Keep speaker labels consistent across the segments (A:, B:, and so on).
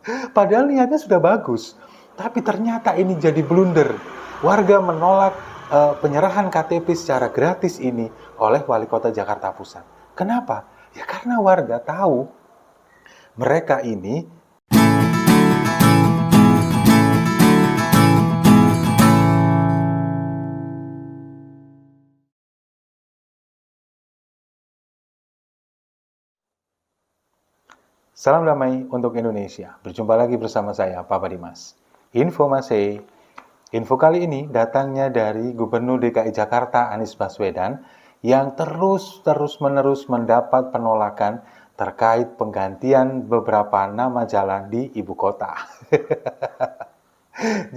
A: Padahal niatnya sudah bagus, tapi ternyata ini jadi blunder. Warga menolak penyerahan KTP secara gratis ini oleh Wali Kota Jakarta Pusat. Kenapa? Ya karena warga tahu mereka ini. Salam damai untuk Indonesia. Berjumpa lagi bersama saya, Papa Dimas. Informasi. Info kali ini datangnya dari Gubernur DKI Jakarta Anies Baswedan yang terus-menerus mendapat penolakan terkait penggantian beberapa nama jalan di ibu kota.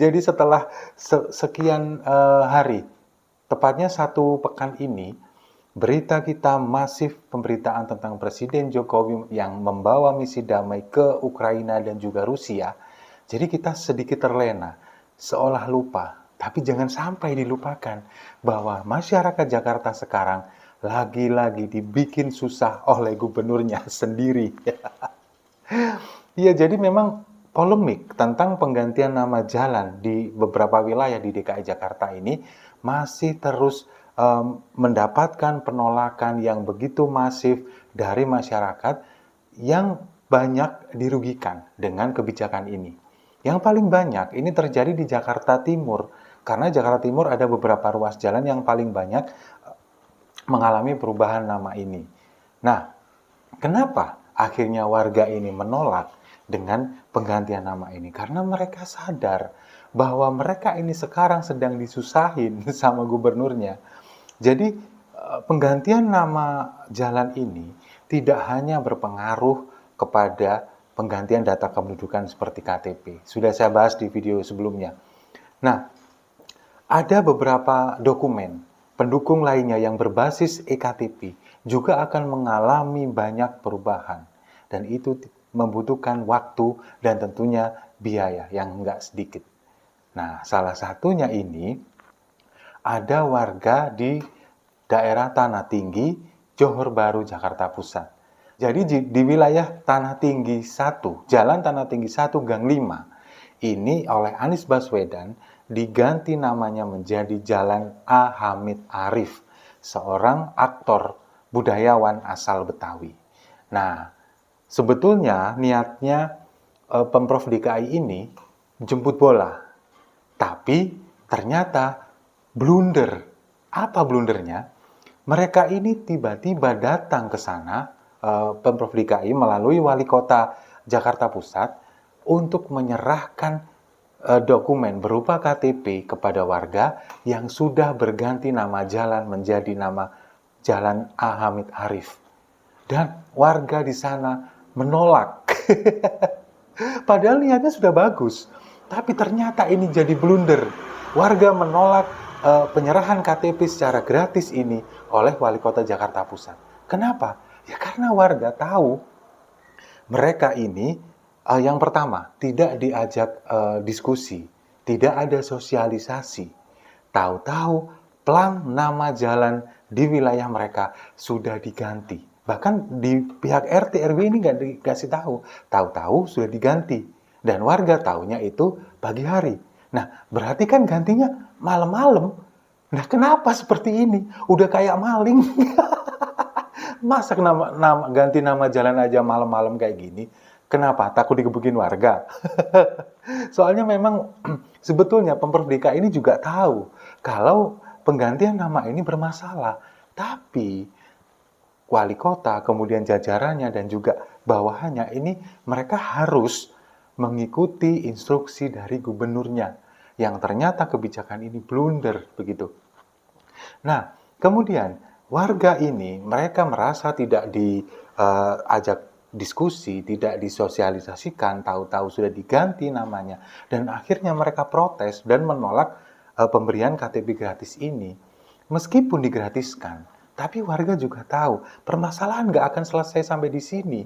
A: Jadi setelah sekian hari, tepatnya 1 pekan ini, berita kita masif pemberitaan tentang Presiden Jokowi yang membawa misi damai ke Ukraina dan juga Rusia. Jadi kita sedikit terlena, seolah lupa. Tapi jangan sampai dilupakan bahwa masyarakat Jakarta sekarang lagi-lagi dibikin susah oleh gubernurnya sendiri. Iya, jadi memang polemik tentang penggantian nama jalan di beberapa wilayah di DKI Jakarta ini masih terus mendapatkan penolakan yang begitu masif dari masyarakat yang banyak dirugikan dengan kebijakan ini. Yang paling banyak ini terjadi di Jakarta Timur, karena Jakarta Timur ada beberapa ruas jalan yang paling banyak mengalami perubahan nama ini. Nah, kenapa akhirnya warga ini menolak dengan penggantian nama ini? Karena mereka sadar bahwa mereka ini sekarang sedang disusahin sama gubernurnya. Jadi penggantian nama jalan ini tidak hanya berpengaruh kepada penggantian data kependudukan seperti KTP. Sudah saya bahas di video sebelumnya. Nah, ada beberapa dokumen pendukung lainnya yang berbasis eKTP juga akan mengalami banyak perubahan. Dan itu membutuhkan waktu dan tentunya biaya yang enggak sedikit. Nah, salah satunya ini ada warga di daerah Tanah Tinggi, Johor Bahru, Jakarta Pusat. Jadi di wilayah Tanah Tinggi 1, Jalan Tanah Tinggi 1 Gang 5, ini oleh Anies Baswedan diganti namanya menjadi Jalan A. Hamid Arif, seorang aktor budayawan asal Betawi. Nah, sebetulnya niatnya Pemprov DKI ini jemput bola, tapi ternyata blunder. Apa blundernya? Mereka ini tiba-tiba datang ke sana, Pemprov DKI melalui Wali Kota Jakarta Pusat untuk menyerahkan dokumen berupa KTP kepada warga yang sudah berganti nama jalan menjadi nama Jalan A. Hamid Arif. Dan warga di sana menolak. Padahal niatnya sudah bagus, tapi ternyata ini jadi blunder. Warga menolak penyerahan KTP secara gratis ini oleh Wali Kota Jakarta Pusat. Kenapa? Ya karena warga tahu mereka ini yang pertama tidak diajak diskusi, tidak ada sosialisasi. Tahu-tahu plang nama jalan di wilayah mereka sudah diganti. Bahkan di pihak RT RW ini nggak dikasih tahu. Tahu-tahu sudah diganti. Dan warga tahunya itu pagi hari. Nah, berarti kan gantinya malam-malam. Nah, kenapa seperti ini? Udah kayak maling. Masa ganti nama jalan aja malam-malam kayak gini? Kenapa? Takut digebukin warga? Soalnya memang sebetulnya Pemprov DKI ini juga tahu kalau penggantian nama ini bermasalah. Tapi wali kota, kemudian jajarannya dan juga bawahannya ini mereka harus mengikuti instruksi dari gubernurnya yang ternyata kebijakan ini blunder begitu. Nah, kemudian warga ini mereka merasa tidak diajak diskusi, tidak disosialisasikan, tahu-tahu sudah diganti namanya dan akhirnya mereka protes dan menolak pemberian KTP gratis ini. Meskipun digratiskan, tapi warga juga tahu permasalahan nggak akan selesai sampai di sini.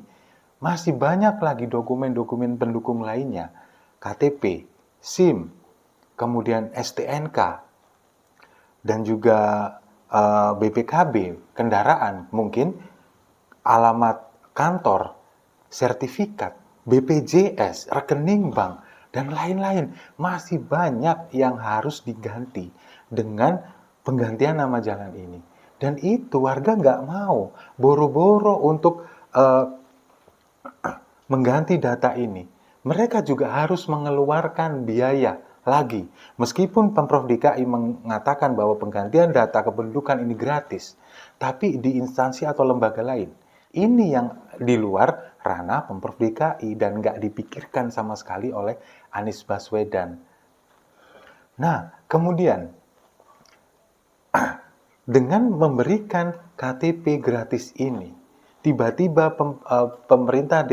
A: Masih banyak lagi dokumen-dokumen pendukung lainnya, KTP, SIM, kemudian STNK, dan juga BPKB, kendaraan, mungkin alamat kantor, sertifikat, BPJS, rekening bank, dan lain-lain. Masih banyak yang harus diganti dengan penggantian nama jalan ini. Dan itu warga nggak mau, boro-boro untuk mengganti data ini. Mereka juga harus mengeluarkan biaya lagi. Meskipun Pemprov DKI mengatakan bahwa penggantian data kependudukan ini gratis, tapi di instansi atau lembaga lain. Ini yang di luar ranah Pemprov DKI dan nggak dipikirkan sama sekali oleh Anies Baswedan. Nah, kemudian dengan memberikan KTP gratis ini, tiba-tiba pemerintah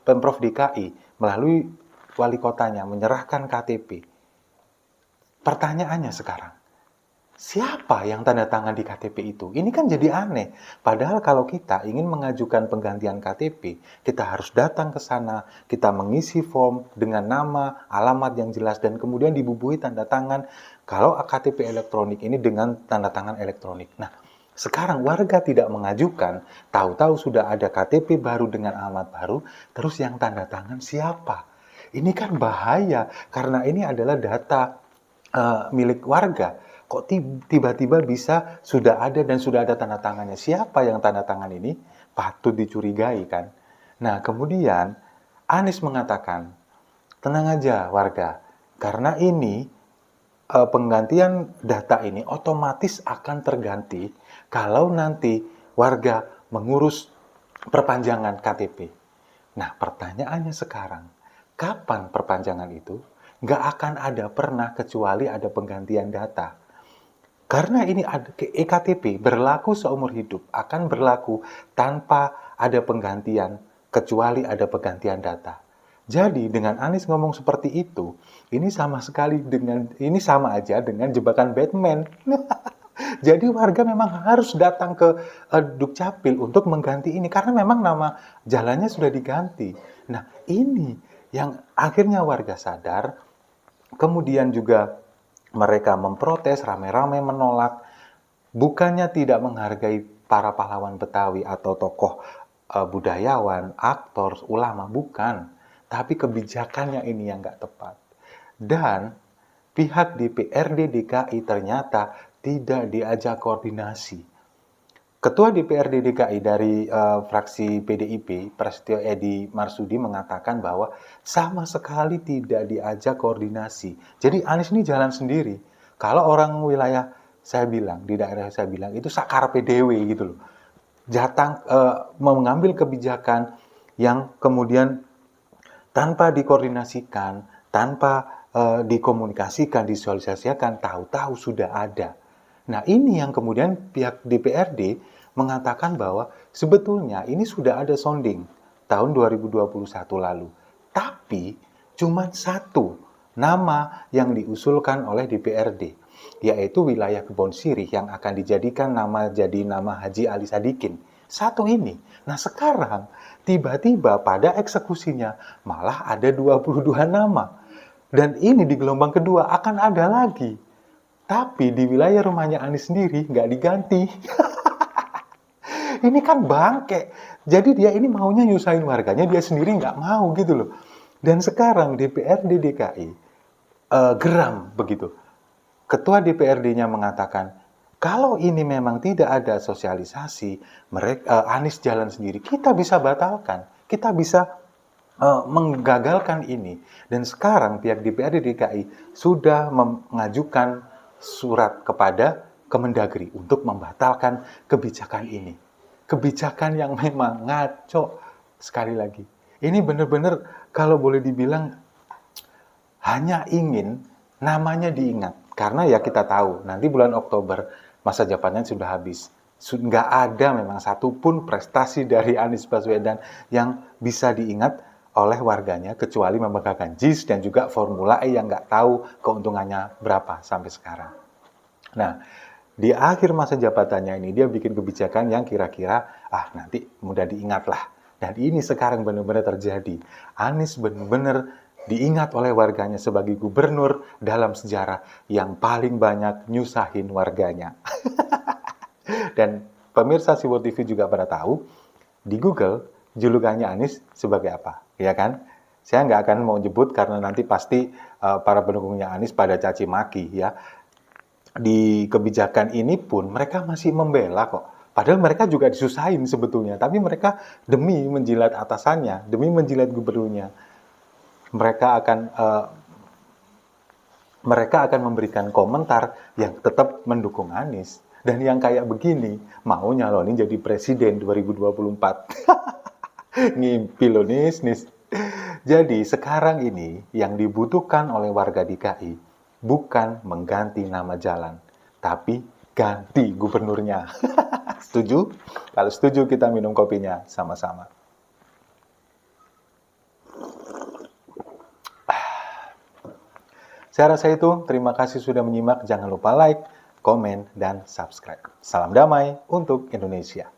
A: Pemprov DKI melalui wali kotanya menyerahkan KTP. Pertanyaannya sekarang, siapa yang tanda tangan di KTP itu? Ini kan jadi aneh. Padahal kalau kita ingin mengajukan penggantian KTP, kita harus datang ke sana, kita mengisi form dengan nama, alamat yang jelas, dan kemudian dibubuhi tanda tangan. Kalau KTP elektronik ini dengan tanda tangan elektronik. Nah, sekarang warga tidak mengajukan, tahu-tahu sudah ada KTP baru dengan alamat baru, terus yang tanda tangan siapa? Ini kan bahaya, karena ini adalah data milik warga. Kok tiba-tiba bisa sudah ada dan sudah ada tanda tangannya? Siapa yang tanda tangan ini? Patut dicurigai kan? Nah, kemudian Anies mengatakan, tenang aja warga, karena ini penggantian data ini otomatis akan terganti kalau nanti warga mengurus perpanjangan KTP. Nah, pertanyaannya sekarang, kapan perpanjangan itu? Nggak akan ada pernah kecuali ada penggantian data. Karena ini ada EKTP berlaku seumur hidup, akan berlaku tanpa ada penggantian, kecuali ada penggantian data. Jadi dengan Anies ngomong seperti itu, ini sama aja dengan jebakan Batman. Jadi warga memang harus datang ke Dukcapil untuk mengganti ini karena memang nama jalannya sudah diganti. Nah, ini yang akhirnya warga sadar. Kemudian juga mereka memprotes, rame-rame menolak, bukannya tidak menghargai para pahlawan Betawi atau tokoh budayawan, aktor, ulama, bukan. Tapi kebijakannya ini yang nggak tepat. Dan pihak DPRD DKI ternyata tidak diajak koordinasi. Ketua DPRD DKI dari fraksi PDIP, Prasetyo Edy Marsudi mengatakan bahwa sama sekali tidak diajak koordinasi. Jadi Anies ini jalan sendiri. Kalau orang wilayah saya bilang, di daerah saya bilang, itu sakar PDW gitu loh. Jatang mengambil kebijakan yang kemudian tanpa dikoordinasikan, tanpa dikomunikasikan, disosialisasikan, tahu-tahu sudah ada. Nah, ini yang kemudian pihak DPRD mengatakan bahwa sebetulnya ini sudah ada sounding tahun 2021 lalu. Tapi cuma satu nama yang diusulkan oleh DPRD, yaitu wilayah Kebon Sirih yang akan dijadikan nama Haji Ali Sadikin. Satu ini. Nah, sekarang tiba-tiba pada eksekusinya malah ada 22 nama. Dan ini di gelombang kedua akan ada lagi. Tapi di wilayah rumahnya Anies sendiri nggak diganti. Ini kan bangke. Jadi dia ini maunya nyusahin warganya, dia sendiri nggak mau gitu loh. Dan sekarang DPRD DKI geram begitu. Ketua DPRD-nya mengatakan, kalau ini memang tidak ada sosialisasi, Anies jalan sendiri, kita bisa batalkan. Kita bisa menggagalkan ini. Dan sekarang pihak DPRD DKI sudah mengajukan surat kepada Kemendagri untuk membatalkan kebijakan ini. Kebijakan yang memang ngaco sekali lagi. Ini benar-benar kalau boleh dibilang hanya ingin namanya diingat. Karena ya kita tahu nanti bulan Oktober masa jabatannya sudah habis. Nggak ada memang satupun prestasi dari Anies Baswedan yang bisa diingat oleh warganya kecuali memegangkan JIS dan juga Formula E yang nggak tahu keuntungannya berapa sampai sekarang. Nah, di akhir masa jabatannya ini dia bikin kebijakan yang kira-kira nanti mudah diingat lah. Dan ini sekarang benar-benar terjadi. Anies benar-benar diingat oleh warganya sebagai gubernur dalam sejarah yang paling banyak nyusahin warganya. Dan pemirsa Siwo TV juga pada tahu, di Google julukannya Anies sebagai apa, ya kan? Saya nggak akan mau nyebut karena nanti pasti para pendukungnya Anies pada caci maki ya. Di kebijakan ini pun mereka masih membela kok. Padahal mereka juga disusahin sebetulnya, tapi mereka demi menjilat atasannya, demi menjilat gubernurnya, mereka akan memberikan komentar yang tetap mendukung Anies. Dan yang kayak begini, mau nyalonin jadi presiden 2024. Ngimpi loh, Nis. Jadi sekarang ini yang dibutuhkan oleh warga DKI bukan mengganti nama jalan, tapi ganti gubernurnya. Setuju? Kalau setuju kita minum kopinya sama-sama. Saya rasa itu, terima kasih sudah menyimak. Jangan lupa like, komen, dan subscribe. Salam damai untuk Indonesia.